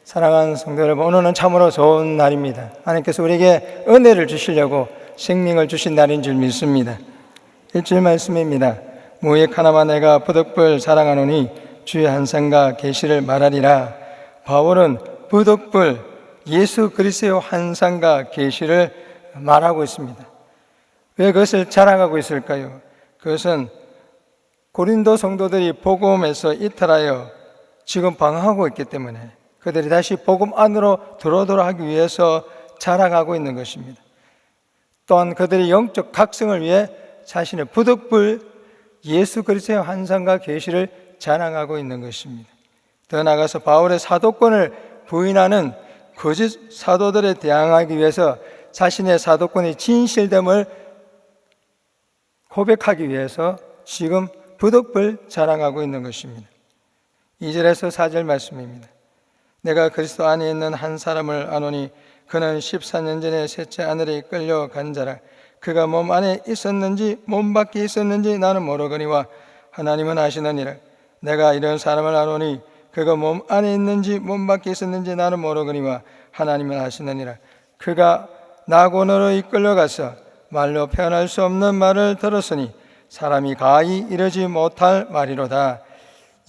사랑하는 성도 여러분, 오늘은 참으로 좋은 날입니다. 하나님께서 우리에게 은혜를 주시려고 생명을 주신 날인 줄 믿습니다. 일주일 말씀입니다. 무익 하나만 내가 부득불 자랑하노니 주의 환상과 계시를 말하리라. 바울은 부득불 예수 그리스도의 환상과 계시를 말하고 있습니다. 왜 그것을 자랑하고 있을까요? 그것은 고린도 성도들이 복음에서 이탈하여 지금 방황하고 있기 때문에 그들이 다시 복음 안으로 들어오도록 하기 위해서 자랑하고 있는 것입니다. 또한 그들의 영적 각성을 위해 자신의 부득불 예수 그리스도의 환상과 계시를 자랑하고 있는 것입니다. 더 나아가서 바울의 사도권을 부인하는 거짓 사도들에 대항하기 위해서 자신의 사도권의 진실됨을 고백하기 위해서 지금 부득불 자랑하고 있는 것입니다. 2절에서 4절 말씀입니다. 내가 그리스도 안에 있는 한 사람을 아노니 그는 14년 전에 셋째 하늘에 끌려간 자라. 그가 몸 안에 있었는지 몸 밖에 있었는지 나는 모르거니와 하나님은 아시느니라. 내가 이런 사람을 아노니 그가 몸 안에 있는지 몸 밖에 있었는지 나는 모르거니와 하나님은 아시느니라. 그가 낙원으로 이끌려가서 말로 표현할 수 없는 말을 들었으니 사람이 가히 이르지 못할 말이로다.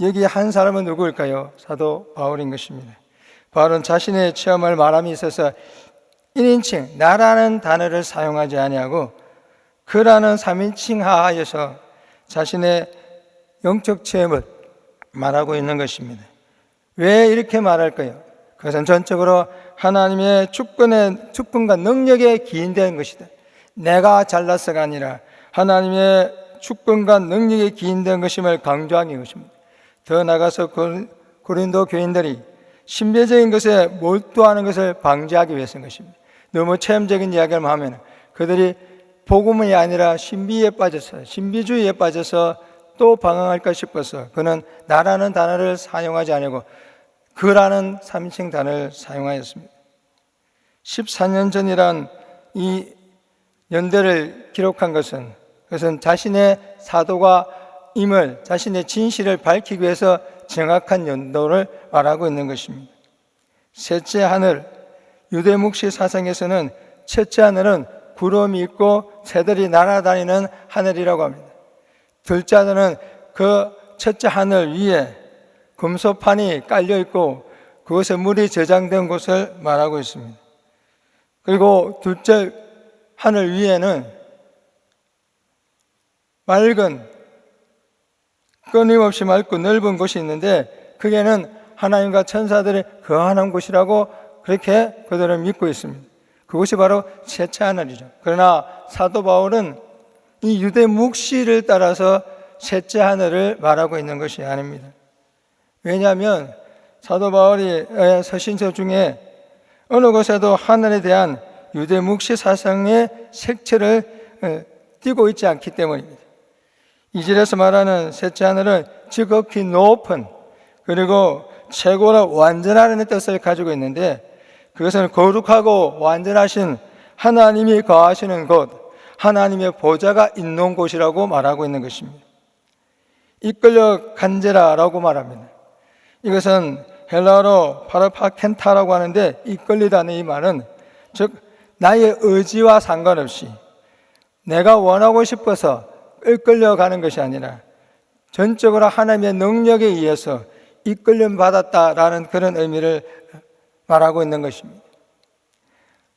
여기 한 사람은 누구일까요? 사도 바울인 것입니다. 바울은 자신의 체험을 말함에 있어서 1인칭 나라는 단어를 사용하지 아니하고 그라는 3인칭 하하여서 자신의 영적 체험을 말하고 있는 것입니다. 왜 이렇게 말할까요? 그것은 전적으로 하나님의 주권과 능력에 기인된 것이다. 내가 잘나서가 아니라 하나님의 주권과 능력에 기인된 것임을 강조하는 것입니다. 더 나아가서 고린도 교인들이 신비적인 것에 몰두하는 것을 방지하기 위해서인 것입니다. 너무 체험적인 이야기를 하면 그들이 복음이 아니라 신비주의에 빠져서 또 방황할까 싶어서 그는 나라는 단어를 사용하지 아니고 그라는 3인칭 단어를 사용하였습니다. 14년 전이란 이 연대를 기록한 그것은 자신의 사도가 임을 자신의 진실을 밝히기 위해서 정확한 연도를 말하고 있는 것입니다. 셋째 하늘, 유대 묵시 사상에서는 첫째 하늘은 구름이 있고 새들이 날아다니는 하늘이라고 합니다. 둘째 하늘은 그 첫째 하늘 위에 금소판이 깔려 있고 그것에 물이 저장된 곳을 말하고 있습니다. 그리고 둘째 하늘 위에는 끊임없이 맑고 넓은 곳이 있는데 그게는 하나님과 천사들이 거하는 곳이라고 그렇게 그들은 믿고 있습니다. 그것이 바로 셋째 하늘이죠. 그러나 사도 바울은 이 유대 묵시를 따라서 셋째 하늘을 말하고 있는 것이 아닙니다. 왜냐하면 사도 바울이 서신서 중에 어느 곳에도 하늘에 대한 유대 묵시 사상의 색채를 띄고 있지 않기 때문입니다. 이 절에서 말하는 셋째 하늘은 지극히 높은 그리고 최고로 완전하다는 뜻을 가지고 있는데 그것은 거룩하고 완전하신 하나님이 거하시는 곳, 하나님의 보좌가 있는 곳이라고 말하고 있는 것입니다. 이끌려 간제라라고 말합니다. 이것은 헬라어로 파르파켄타라고 하는데 이끌리다는 이 말은 즉 나의 의지와 상관없이 내가 원하고 싶어서 이끌려가는 것이 아니라 전적으로 하나님의 능력에 의해서 이끌림 받았다라는 그런 의미를 말하고 있는 것입니다.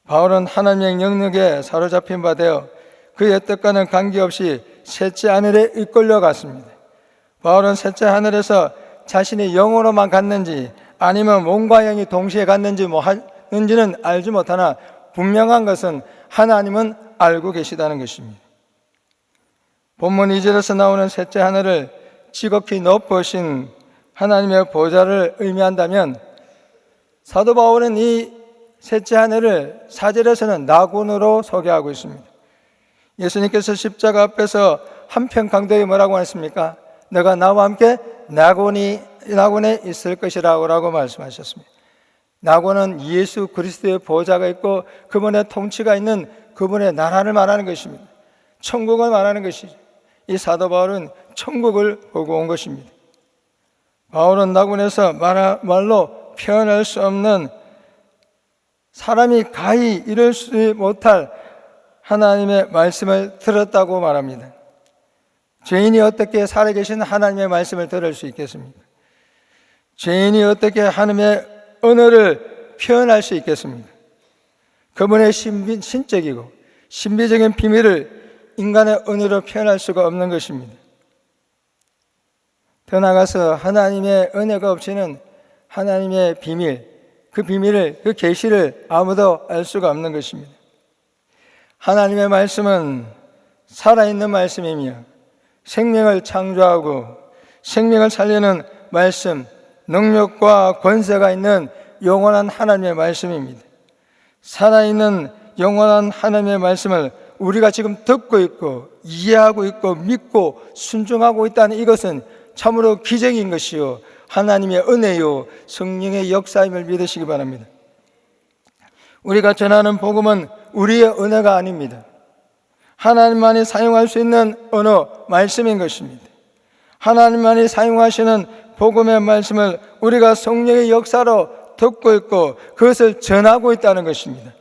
바울은 하나님의 능력에 사로잡힌 바 되어 그의 뜻과는 관계없이 셋째 하늘에 이끌려갔습니다. 바울은 셋째 하늘에서 자신의 영으로만 갔는지 아니면 몸과 영이 동시에 갔는지는 알지 못하나 분명한 것은 하나님은 알고 계시다는 것입니다. 본문 2절에서 나오는 셋째 하늘을 지극히 높으신 하나님의 보좌를 의미한다면 사도 바울은 이 셋째 하늘을 4절에서는 낙원으로 소개하고 있습니다. 예수님께서 십자가 앞에서 한편 강도에 뭐라고 했습니까? 너가 나와 함께 낙원에 있을 것이라고 말씀하셨습니다. 낙원은 예수 그리스도의 보좌가 있고 그분의 통치가 있는 그분의 나라를 말하는 것입니다. 천국을 말하는 것이죠. 이 사도 바울은 천국을 보고 온 것입니다. 바울은 낙원에서 말로 표현할 수 없는, 사람이 가히 이룰 수 못할 하나님의 말씀을 들었다고 말합니다. 죄인이 어떻게 살아계신 하나님의 말씀을 들을 수 있겠습니까? 죄인이 어떻게 하나님의 언어를 표현할 수 있겠습니까? 그분의 신적이고 신비적인 비밀을 인간의 언어로 표현할 수가 없는 것입니다. 더 나아가서 하나님의 은혜가 없이는 하나님의 비밀, 그 비밀을, 그 계시를 아무도 알 수가 없는 것입니다. 하나님의 말씀은 살아있는 말씀이며 생명을 창조하고 생명을 살리는 말씀, 능력과 권세가 있는 영원한 하나님의 말씀입니다. 살아있는 영원한 하나님의 말씀을 우리가 지금 듣고 있고 이해하고 있고 믿고 순종하고 있다는 이것은 참으로 기적인 것이요, 하나님의 은혜요, 성령의 역사임을 믿으시기 바랍니다. 우리가 전하는 복음은 우리의 언어가 아닙니다. 하나님만이 사용할 수 있는 언어, 말씀인 것입니다. 하나님만이 사용하시는 복음의 말씀을 우리가 성령의 역사로 듣고 있고 그것을 전하고 있다는 것입니다.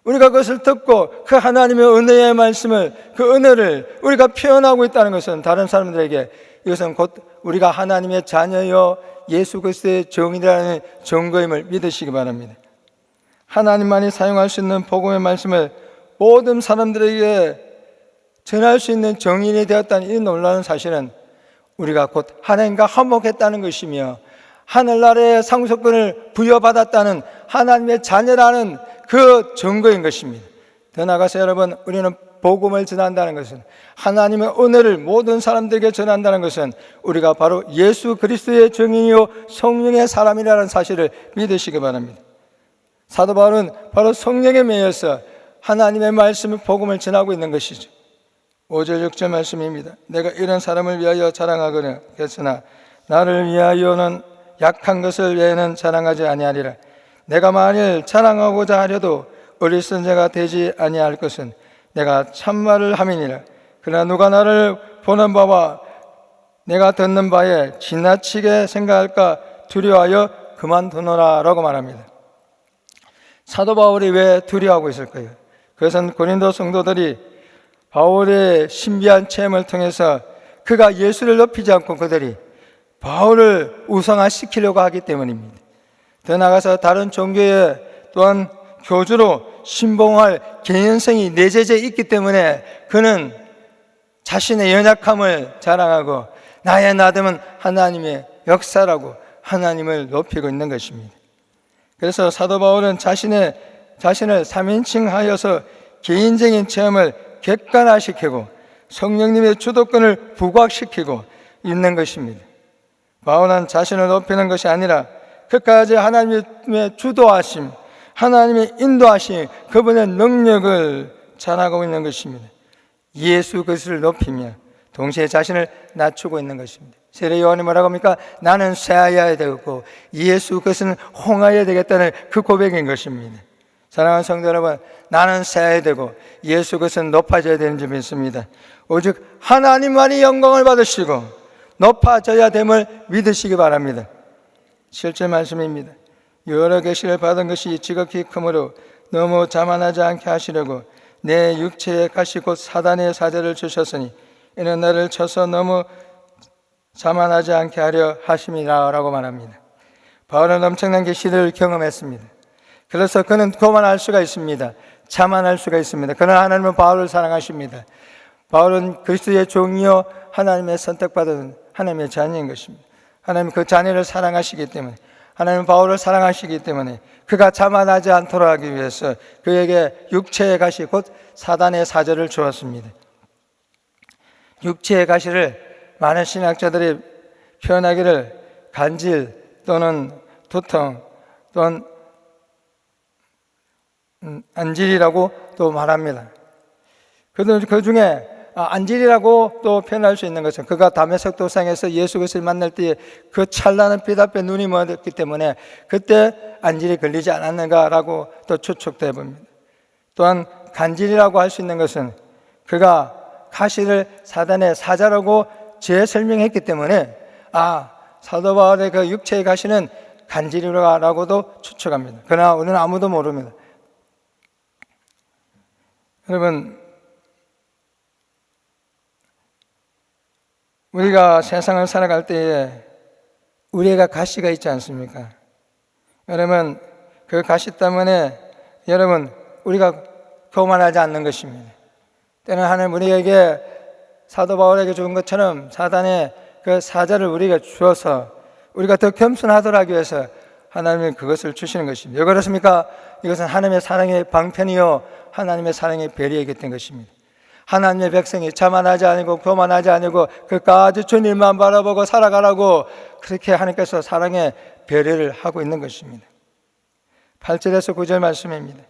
우리가 그것을 듣고 그 하나님의 은혜의 말씀을, 그 은혜를 우리가 표현하고 있다는 것은 다른 사람들에게 이것은 곧 우리가 하나님의 자녀여 예수 그리스도의 정인이라는 증거임을 믿으시기 바랍니다. 하나님만이 사용할 수 있는 복음의 말씀을 모든 사람들에게 전할 수 있는 정인이 되었다는 이 놀라운 사실은 우리가 곧 하나님과 화목했다는 것이며 하늘나라의 상속권을 부여받았다는 하나님의 자녀라는 그 증거인 것입니다. 더 나아가서 여러분, 우리는 복음을 전한다는 것은, 하나님의 은혜를 모든 사람들에게 전한다는 것은 우리가 바로 예수 그리스도의 증인이요 성령의 사람이라는 사실을 믿으시기 바랍니다. 사도 바울은 바로 성령에 매여서 하나님의 말씀을, 복음을 전하고 있는 것이죠. 5절 6절 말씀입니다. 내가 이런 사람을 위하여 자랑하거나 했으나 나를 위하여는 약한 것을 외에는 자랑하지 아니하리라. 내가 만일 자랑하고자 하려도 어리석은 자가 되지 아니할 것은 내가 참말을 함이니라. 그러나 누가 나를 보는 바와 내가 듣는 바에 지나치게 생각할까 두려워하여 그만두노라 라고 말합니다. 사도 바울이 왜 두려워하고 있을까요? 그것은 고린도 성도들이 바울의 신비한 체험을 통해서 그가 예수를 높이지 않고 그들이 바울을 우상화시키려고 하기 때문입니다. 더 나아가서 다른 종교에 또한 교주로 신봉할 개연성이 내재되어 있기 때문에 그는 자신의 연약함을 자랑하고 나의 나됨은 하나님의 역사라고 하나님을 높이고 있는 것입니다. 그래서 사도 바울은 자신을 3인칭하여서 개인적인 체험을 객관화시키고 성령님의 주도권을 부각시키고 있는 것입니다. 바울은 자신을 높이는 것이 아니라 끝까지 하나님의 주도하심, 하나님의 인도하심, 그분의 능력을 전하고 있는 것입니다. 예수 그리스도를 높이며 동시에 자신을 낮추고 있는 것입니다. 세례 요한이 뭐라고 합니까? 나는 쇠하여야 되겠고 예수 그리스도는 홍하여야 되겠다는 그 고백인 것입니다. 사랑하는 성도 여러분, 나는 쇠해야 되고 예수 그리스도는 높아져야 되는 점이 있습니다. 오직 하나님만이 영광을 받으시고 높아져야 됨을 믿으시기 바랍니다. 7절 말씀입니다. 여러 계시를 받은 것이 지극히 크므로 너무 자만하지 않게 하시려고 내 육체에 가시 곧 사단의 사제를 주셨으니 이는 나를 쳐서 너무 자만하지 않게 하려 하심이라 라고 말합니다. 바울은 엄청난 계시를 경험했습니다. 그래서 그는 교만할 수가 있습니다. 자만할 수가 있습니다. 그러나 하나님은 바울을 사랑하십니다. 바울은 그리스도의 종이요 하나님의 선택받은 하나님의 자녀인 것입니다. 하나님 그 자녀를 사랑하시기 때문에, 하나님은 바울을 사랑하시기 때문에 그가 자만하지 않도록 하기 위해서 그에게 육체의 가시 곧 사단의 사제를 주었습니다. 육체의 가시를 많은 신학자들이 표현하기를 간질 또는 두통 또는 안질이라고 또 말합니다. 그 중에 안질이라고 또 표현할 수 있는 것은 그가 다메섹 도상에서 예수 그리스도를 만날 때에 그 찬란한 빛 앞에 눈이 멀었기 때문에 그때 안질이 걸리지 않았는가라고 또 추측돼 봅니다. 또한 간질이라고 할 수 있는 것은 그가 가시를 사단의 사자라고 재설명했기 때문에 사도 바울의 그 육체의 가시는 간질이라고도 추측합니다. 그러나 우리는 아무도 모릅니다. 여러분, 우리가 세상을 살아갈 때에 우리가 가시가 있지 않습니까? 여러분, 그 가시 때문에 여러분 우리가 교만하지 않는 것입니다. 때는 하나님 우리에게 사도 바울에게 준 것처럼 사단의 그 사자를 우리에게 주어서 우리가 더 겸손하도록 하기 위해서 하나님이 그것을 주시는 것입니다. 왜 그렇습니까? 이것은 하나님의 사랑의 방편이요 하나님의 사랑의 배려에 깃든 것입니다. 하나님의 백성이 자만하지 아니고 교만하지 아니고 그까지 주님만 바라보고 살아가라고 그렇게 하나님께서 사랑의 배려를 하고 있는 것입니다. 8절에서 9절 말씀입니다.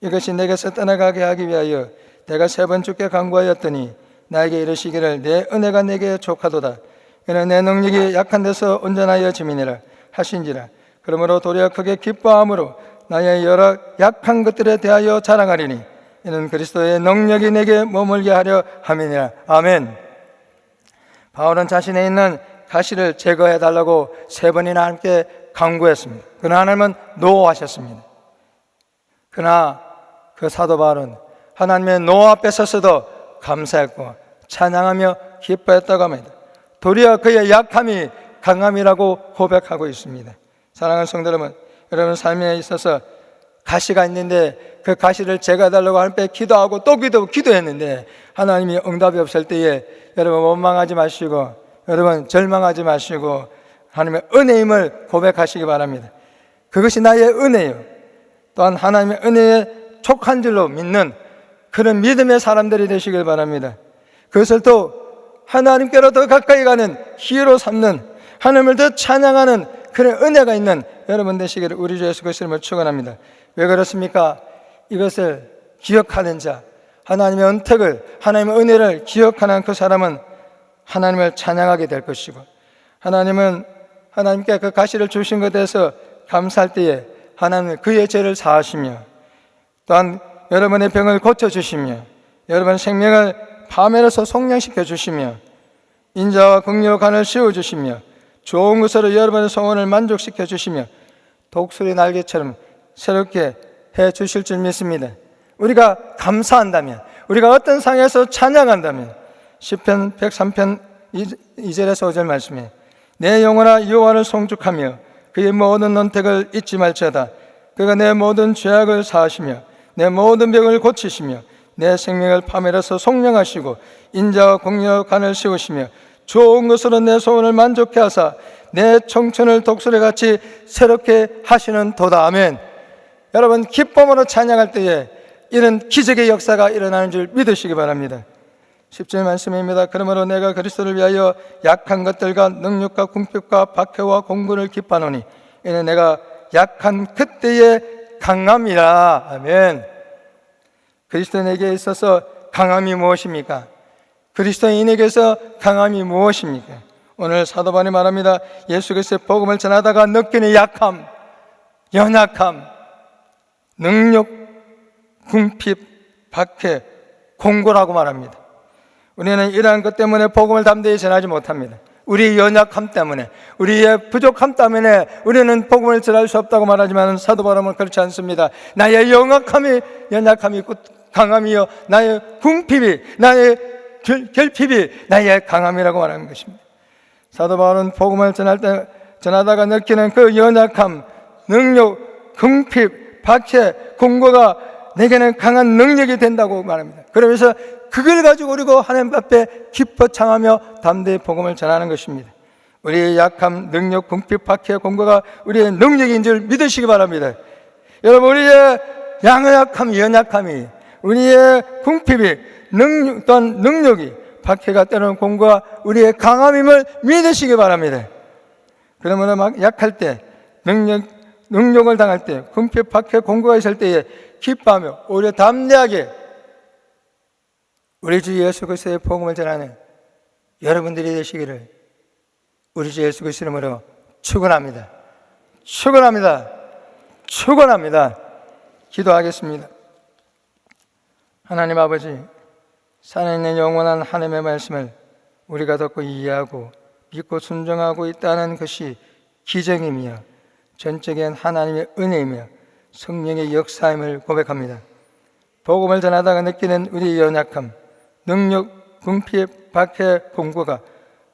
이것이 내게서 떠나가게 하기 위하여 내가 3번 주께 간구하였더니 나에게 이르시기를 내 은혜가 내게 족하도다. 이는 내 능력이 약한 데서 온전하여 짐이니라 하신지라. 그러므로 도리어 크게 기뻐함으로 나의 여러 약한 것들에 대하여 자랑하리니 이는 그리스도의 능력이 내게 머물게 하려 함이니라. 아멘. 바울은 자신에 있는 가시를 제거해 달라고 3번이나 함께 간구했습니다. 그러나 하나님은 노하셨습니다. 그러나 그 사도 바울은 하나님의 노 앞에 서서도 감사했고 찬양하며 기뻐했다고 합니다. 도리어 그의 약함이 강함이라고 고백하고 있습니다. 사랑하는 성도 여러분, 여러분 삶에 있어서 가시가 있는데 그 가시를 제거해달라고 하나님께 기도하고 또 기도했는데 하나님이 응답이 없을 때에 여러분 원망하지 마시고 여러분 절망하지 마시고 하나님의 은혜임을 고백하시기 바랍니다. 그것이 나의 은혜요. 또한 하나님의 은혜에 촉한 줄로 믿는 그런 믿음의 사람들이 되시길 바랍니다. 그것을 또 하나님께로 더 가까이 가는 기회로 삼는 하나님을 더 찬양하는 그런 은혜가 있는 여러분 되시기를 우리 주 예수 그리스도를 축원합니다. 왜 그렇습니까? 이것을 기억하는 자, 하나님의 은택을, 하나님의 은혜를 기억하는 그 사람은 하나님을 찬양하게 될 것이고 하나님은 하나님께 그 가시를 주신 것에 대해서 감사할 때에 하나님은 그의 죄를 사하시며 또한 여러분의 병을 고쳐주시며 여러분의 생명을 파멸해서 속량시켜 주시며 인자와 긍휼과 간을 씌워주시며 좋은 것으로 여러분의 소원을 만족시켜 주시며 독수리 날개처럼 새롭게 해 주실 줄 믿습니다. 우리가 감사한다면, 우리가 어떤 상황에서 찬양한다면 시편 103편 2절에서 5절 말씀에 내 영혼아 여호와를 송축하며 그의 모든 은택을 잊지 말지어다. 그가 내 모든 죄악을 사하시며 내 모든 병을 고치시며 내 생명을 파멸해서 속량하시고 인자와 긍휼과 간을 씌우시며 좋은 것으로 내 소원을 만족해 하사 내 청춘을 독수리같이 새롭게 하시는 도다. 아멘. 여러분 기쁨으로 찬양할 때에 이런 기적의 역사가 일어나는 줄 믿으시기 바랍니다. 10절 말씀입니다. 그러므로 내가 그리스도를 위하여 약한 것들과 능력과 궁핍과 박해와 공고를 기뻐하노니 이는 내가 약한 그때의 강함이라. 아멘. 그리스도인에게 있어서 강함이 무엇입니까? 그리스도인에게서 강함이 무엇입니까? 오늘 사도 바울이 말합니다. 예수 그리스도의 복음을 전하다가 느끼는 약함, 연약함, 능력, 궁핍, 박해, 공고라고 말합니다. 우리는 이러한 것 때문에 복음을 담대히 전하지 못합니다. 우리의 연약함 때문에, 우리의 부족함 때문에 우리는 복음을 전할 수 없다고 말하지만 사도 바울은 그렇지 않습니다. 나의 연약함이 강함이요 나의 궁핍이, 나의 결핍이 나의 강함이라고 말하는 것입니다. 사도 바울은 복음을 전하다가 느끼는 그 연약함, 능력, 궁핍, 박해, 공고가 내게는 강한 능력이 된다고 말합니다. 그러면서 그걸 가지고 우리가 하나님 앞에 기뻐 창하며 담대히 복음을 전하는 것입니다. 우리의 약함, 능력, 궁핍, 박해, 공고가 우리의 능력인 줄 믿으시기 바랍니다. 여러분 우리의 양약함, 연약함이, 우리의 궁핍이, 또한 능력이, 박해가 때로는 공고가 우리의 강함임을 믿으시기 바랍니다. 그러면 막 약할 때, 능력을 당할 때, 궁핍, 박해, 공고가 있을 때에 기뻐하며 오히려 담대하게 우리 주 예수 그리스도의 복음을 전하는 여러분들이 되시기를 우리 주 예수 그리스도 이름으로 축원합니다. 축원합니다. 축원합니다. 기도하겠습니다. 하나님 아버지, 살아있는 영원한 하나님의 말씀을 우리가 듣고 이해하고 믿고 순종하고 있다는 것이 기적이며 전적인 하나님의 은혜이며 성령의 역사임을 고백합니다. 복음을 전하다가 느끼는 우리의 연약함, 능력, 궁핍, 박해, 공고가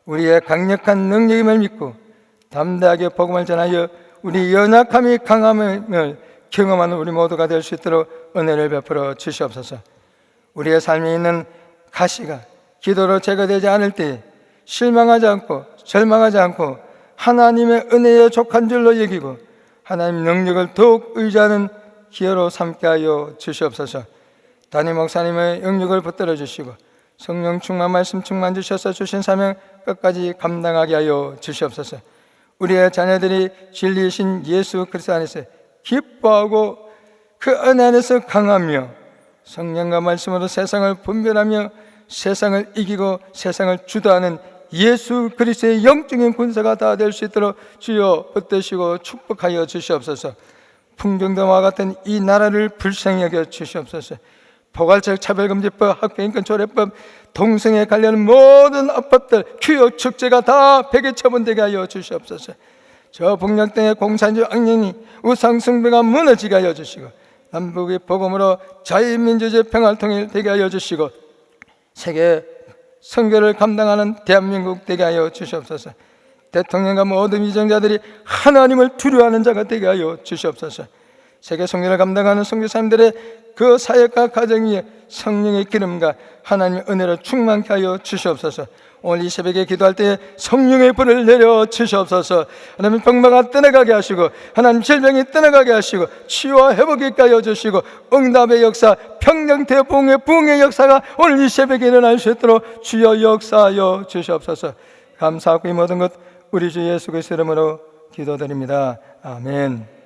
우리의 강력한 능력임을 믿고 담대하게 복음을 전하여 우리 연약함이 강함을 경험하는 우리 모두가 될 수 있도록 은혜를 베풀어 주시옵소서. 우리의 삶에 있는 가시가 기도로 제거되지 않을 때에 실망하지 않고 절망하지 않고 하나님의 은혜에 족한 줄로 여기고 하나님의 능력을 더욱 의지하는 기회로 삼게 하여 주시옵소서. 담임 목사님의 영역을 붙들어 주시고 성령 충만 말씀 충만 주셔서 주신 사명 끝까지 감당하게 하여 주시옵소서. 우리의 자녀들이 진리이신 예수 그리스도 안에서 기뻐하고 그 은혜 안에서 강하며 성령과 말씀으로 세상을 분별하며 세상을 이기고 세상을 주도하는 예수 그리스도의 영적인 군사가 다 될 수 있도록 주여 붙드시고 축복하여 주시옵소서. 풍경도와 같은 이 나라를 불쌍히 여겨 주시옵소서. 포괄적 차별금지법, 학교인권 조례법, 동성애 관련 모든 합법들, 교육 축제가 다 폐기 처분되게 하여 주시옵소서. 저 북녘 땅의 공산주의 악령이 우상숭배가 무너지게 하여 주시고 남북의 복음으로 자유민주주의 평화를 통일되게 하여 주시고 세계 선교를 감당하는 대한민국 되게 하여 주시옵소서. 대통령과 모든 위정자들이 하나님을 두려워하는 자가 되게 하여 주시옵소서. 세계 선교를 감당하는 선교사님들의 그 사역과 가정 위에 성령의 기름과 하나님의 은혜로 충만케 하여 주시옵소서. 오늘 이 새벽에 기도할 때 성령의 불을 내려 주시옵소서. 하나님 병마가 떠나가게 하시고 하나님 질병이 떠나가게 하시고 치유와 회복이 있게 하여 주시고 응답의 역사, 평강대 부흥의 역사가 오늘 이 새벽에 일어날 수 있도록 주여 역사하여 주시옵소서. 감사하고 이 모든 것 우리 주 예수 그리스도 이름으로 기도드립니다. 아멘.